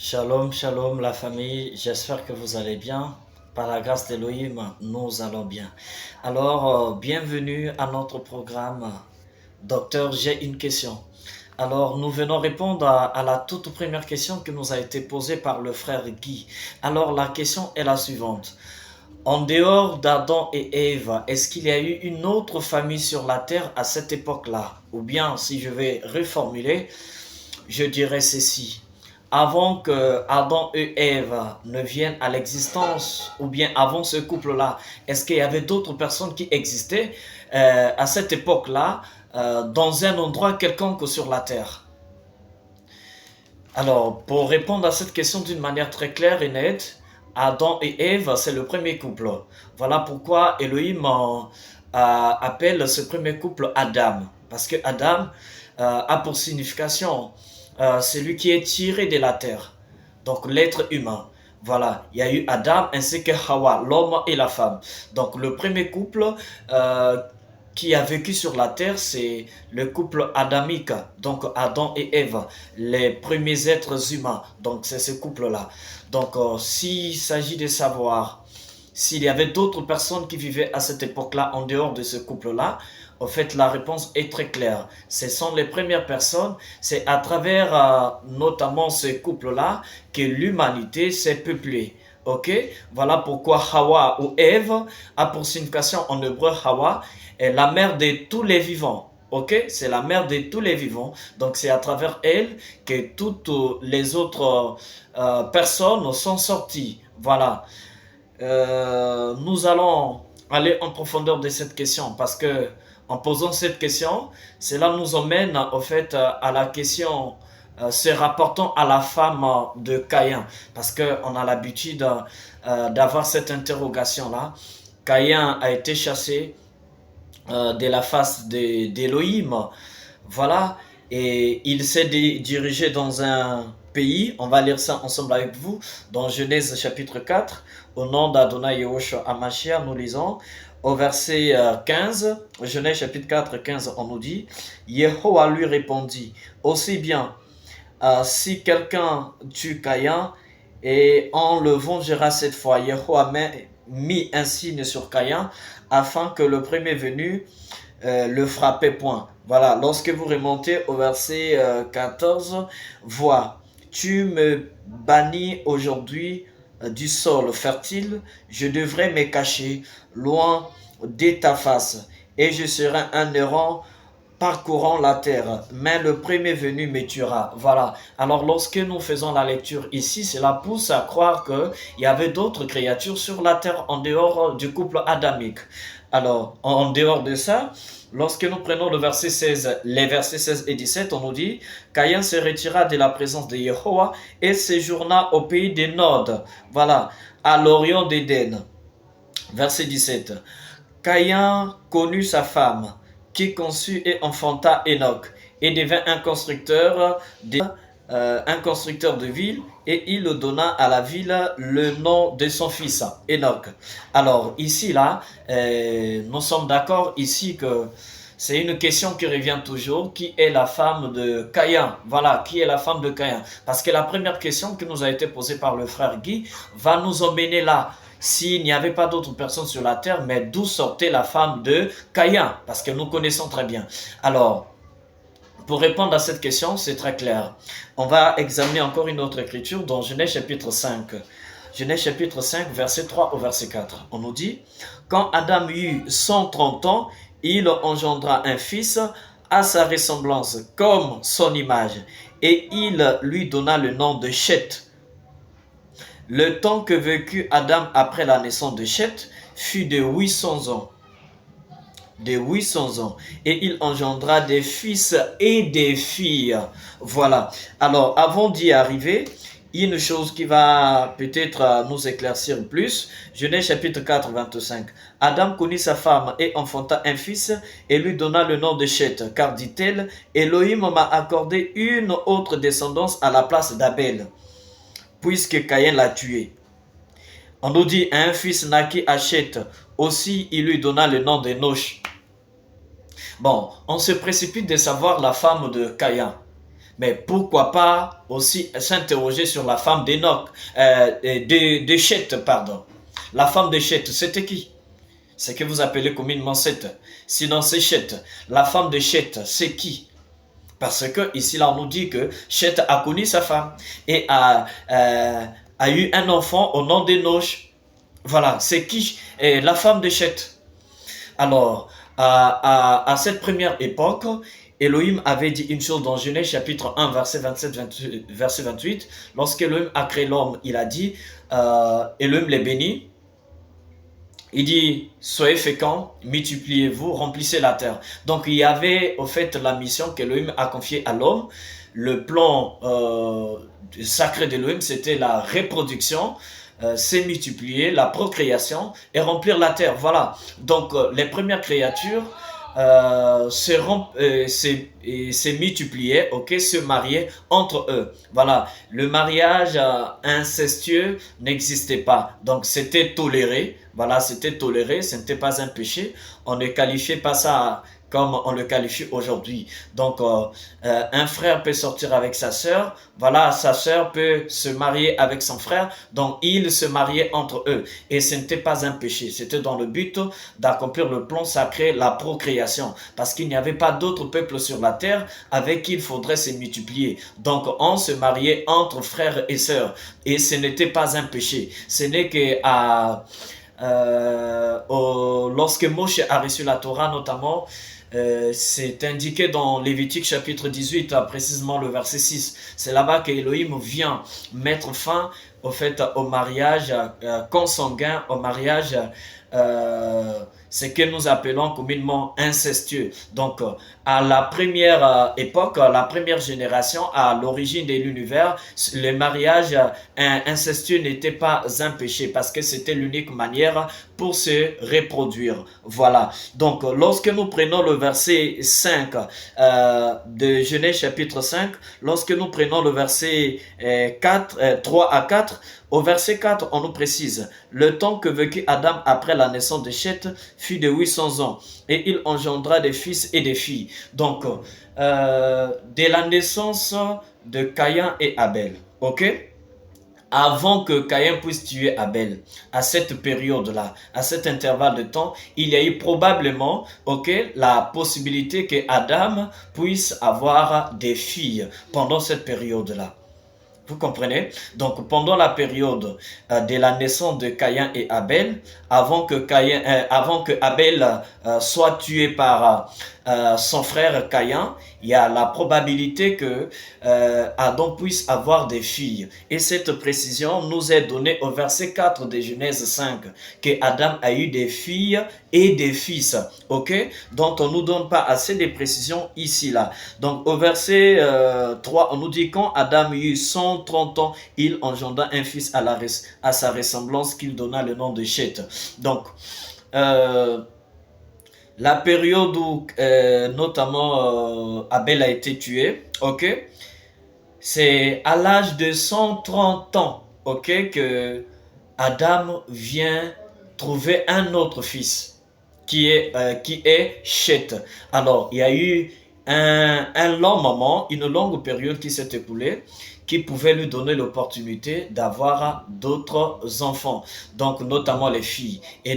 Shalom, shalom la famille, j'espère que vous allez bien. Par la grâce d'Elohim, nous allons bien. Alors, bienvenue à notre programme. Docteur, j'ai une question. Alors, nous venons répondre à la toute première question qui nous a été posée par le frère Guy. Alors, la question est la suivante. En dehors d'Adam et Ève, est-ce qu'il y a eu une autre famille sur la terre à cette époque-là? Ou bien, si je vais reformuler, je dirais ceci. Avant que Adam et Ève ne viennent à l'existence, ou bien avant ce couple-là, est-ce qu'il y avait d'autres personnes qui existaient à cette époque-là, dans un endroit quelconque sur la terre? Alors, pour répondre à cette question d'une manière très claire et nette, Adam et Ève, c'est le premier couple. Voilà pourquoi Elohim appelle ce premier couple Adam. Parce que Adam a pour signification celui qui est tiré de la terre. Donc l'être humain. Voilà, il y a eu Adam ainsi que Hawa, l'homme et la femme. Donc le premier couple qui a vécu sur la terre, c'est le couple adamique, donc Adam et Ève, les premiers êtres humains. Donc c'est ce couple-là. Donc s'il s'agit de savoir s'il y avait d'autres personnes qui vivaient à cette époque-là en dehors de ce couple-là, en fait, la réponse est très claire. Ce sont les premières personnes, c'est à travers notamment ce couple-là que l'humanité s'est peuplée. Ok? Voilà pourquoi Hawa ou Ève a pour signification en hébreu Hawa est la mère de tous les vivants. Ok? C'est la mère de tous les vivants. Donc c'est à travers elle que toutes les autres personnes sont sorties. Voilà. Nous allons aller en profondeur de cette question parce que en posant cette question, cela nous emmène au fait à la question se rapportant à la femme de Caïn parce qu'on a l'habitude d'avoir cette interrogation là. Caïn a été chassé de la face d'Élohim, voilà, et il s'est dirigé dans un pays, on va lire ça ensemble avec vous, dans Genèse chapitre 4, au nom d'Adonai Yehoshua Hamashiach, nous lisons, au verset 15, Genèse chapitre 4, 15, on nous dit, Yehowa lui répondit, aussi bien si quelqu'un tue Caïn, et on le vengera cette fois. Yehowa mis un signe sur Caïn, afin que le premier venu le frappait point. Voilà, lorsque vous remontez au verset 14, vois, tu me bannis aujourd'hui du sol fertile, je devrais me cacher loin de ta face, et je serai un errant parcourant la terre, mais le premier venu me tuera. Voilà. Alors lorsque nous faisons la lecture ici, cela pousse à croire qu'il y avait d'autres créatures sur la terre en dehors du couple adamique. Alors, en dehors de ça, lorsque nous prenons le verset 16, les versets 16 et 17, on nous dit, Caïn se retira de la présence de Yehowa et séjourna au pays des Nod. Voilà, à l'orient d'Éden. Verset 17. Caïn connut sa femme, qui conçut et enfanta Enoch, et devint un constructeur de ville, et il donna à la ville le nom de son fils, Enoch. Alors ici, là, nous sommes d'accord ici que c'est une question qui revient toujours. Qui est la femme de Caïn? Voilà, qui est la femme de Caïn? Parce que la première question qui nous a été posée par le frère Guy va nous emmener là. S'il n'y avait pas d'autres personnes sur la terre, mais d'où sortait la femme de Caïn? Parce que nous connaissons très bien. Alors, pour répondre à cette question, c'est très clair. On va examiner encore une autre écriture dans Genèse chapitre 5. Genèse chapitre 5, verset 3 au verset 4. On nous dit, quand Adam eut 130 ans, il engendra un fils à sa ressemblance, comme son image, et il lui donna le nom de Chet. Le temps que vécut Adam après la naissance de Chet fut de 800 ans. De 800 ans. Et il engendra des fils et des filles. Voilà. Alors, avant d'y arriver, une chose qui va peut-être nous éclaircir plus. Genèse chapitre 4, 25. Adam connut sa femme et enfanta un fils et lui donna le nom de Chet, car dit-elle, Elohim m'a accordé une autre descendance à la place d'Abel, puisque Caïn l'a tué. On nous dit, un fils naquit à Chet, aussi il lui donna le nom de Noch. Bon, on se précipite de savoir la femme de Caïn. Mais pourquoi pas aussi s'interroger sur la femme d'Enoch, de Chet, pardon. La femme de Chet, c'était qui? C'est que vous appelez communément Seth. Sinon, c'est Chet. La femme de Chet, c'est qui? Parce que ici, là, on nous dit que Chet a connu sa femme et a eu un enfant au nom d'Enoch. Voilà, c'est qui? La femme de Chet. Alors, à cette première époque, Elohim avait dit une chose dans Genèse chapitre 1, verset 27, verset 28. Lorsqu'Elohim a créé l'homme, il a dit, Elohim les bénit. Il dit, soyez féconds, multipliez-vous, remplissez la terre. Donc il y avait au fait la mission qu'Elohim a confiée à l'homme. Le plan sacré d'Elohim, c'était la reproduction, c'est multiplier, la procréation et remplir la terre. Voilà. Donc les premières créatures se multipliaient, ok, se mariaient entre eux. Voilà. Le mariage incestueux n'existait pas. Donc c'était toléré. Voilà, c'était toléré, ce n'était pas un péché. On ne qualifiait pas ça comme on le qualifie aujourd'hui. Donc, un frère peut sortir avec sa sœur. Voilà, sa sœur peut se marier avec son frère. Donc, ils se mariaient entre eux. Et ce n'était pas un péché. C'était dans le but d'accomplir le plan sacré, la procréation. Parce qu'il n'y avait pas d'autres peuples sur la terre avec qui il faudrait se multiplier. Donc, on se mariait entre frères et sœurs. Et ce n'était pas un péché. Ce n'est qu'à... lorsque Moshe a reçu la Torah notamment, c'est indiqué dans Lévitique chapitre 18, précisément le verset 6. C'est là-bas qu'Elohim vient mettre fin au fait au mariage consanguin, au mariage ce que nous appelons communément incestueux. Donc, à la première époque, à la première génération, à l'origine de l'univers, le mariage incestueux n'était pas un péché parce que c'était l'unique manière pour se reproduire. Voilà. Donc, lorsque nous prenons le verset 5 de Genèse chapitre 5, lorsque nous prenons le verset 3 à 4, au verset 4, on nous précise, le temps que vécut Adam après la naissance de Chet fut de 800 ans, et il engendra des fils et des filles. Donc, dès la naissance de Caïn et Abel, ok? Avant que Caïn puisse tuer Abel, à cette période-là, à cet intervalle de temps, il y a eu probablement, ok, la possibilité que Adam puisse avoir des filles pendant cette période-là. Vous comprenez? Donc, pendant la période de la naissance de Caïn et Abel, avant que Abel soit tué par son frère Caïn, il y a la probabilité que Adam puisse avoir des filles. Et cette précision nous est donnée au verset 4 de Genèse 5, que Adam a eu des filles et des fils, ok? Dont on ne nous donne pas assez de précisions ici, là. Donc, au verset 3, on nous dit quand Adam eut 130 ans, il engendra un fils à sa ressemblance qu'il donna le nom de Chet. Donc, la période où notamment Abel a été tué, ok, c'est à l'âge de 130 ans, ok, que Adam vient trouver un autre fils qui est Chet. Alors, il y a eu un long moment, une longue période qui s'est écoulée, qui pouvait lui donner l'opportunité d'avoir d'autres enfants, donc notamment les filles. Et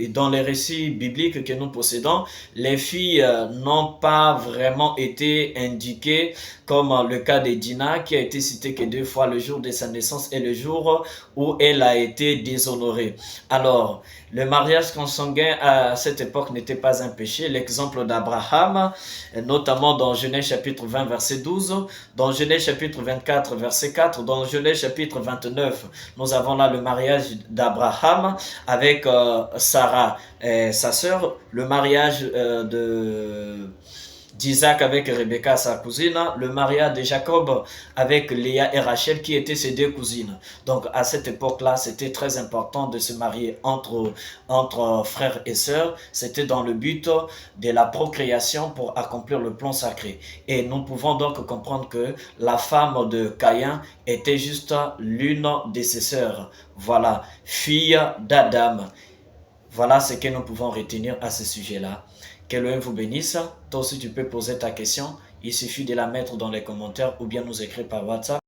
dans les récits bibliques que nous possédons, les filles n'ont pas vraiment été indiquées, comme le cas de Dina, qui a été cité que 2 fois, le jour de sa naissance et le jour où elle a été déshonorée. Alors, le mariage consanguin à cette époque n'était pas un péché. L'exemple d'Abraham, notamment dans Genèse chapitre 20, verset 12, dans Genèse chapitre 24, verset 4, dans Genèse chapitre 29, nous avons là le mariage d'Abraham avec Sarah, sa sœur, le mariage d'Isaac avec Rebecca, sa cousine, le mariage de Jacob avec Léa et Rachel, qui étaient ses 2 cousines. Donc, à cette époque-là, c'était très important de se marier entre frères et sœurs. C'était dans le but de la procréation pour accomplir le plan sacré. Et nous pouvons donc comprendre que la femme de Caïn était juste l'une de ses sœurs. Voilà, fille d'Adam. Voilà ce que nous pouvons retenir à ce sujet-là. Que l'Élohim vous bénisse. Toi aussi, tu peux poser ta question. Il suffit de la mettre dans les commentaires ou bien nous écrire par WhatsApp.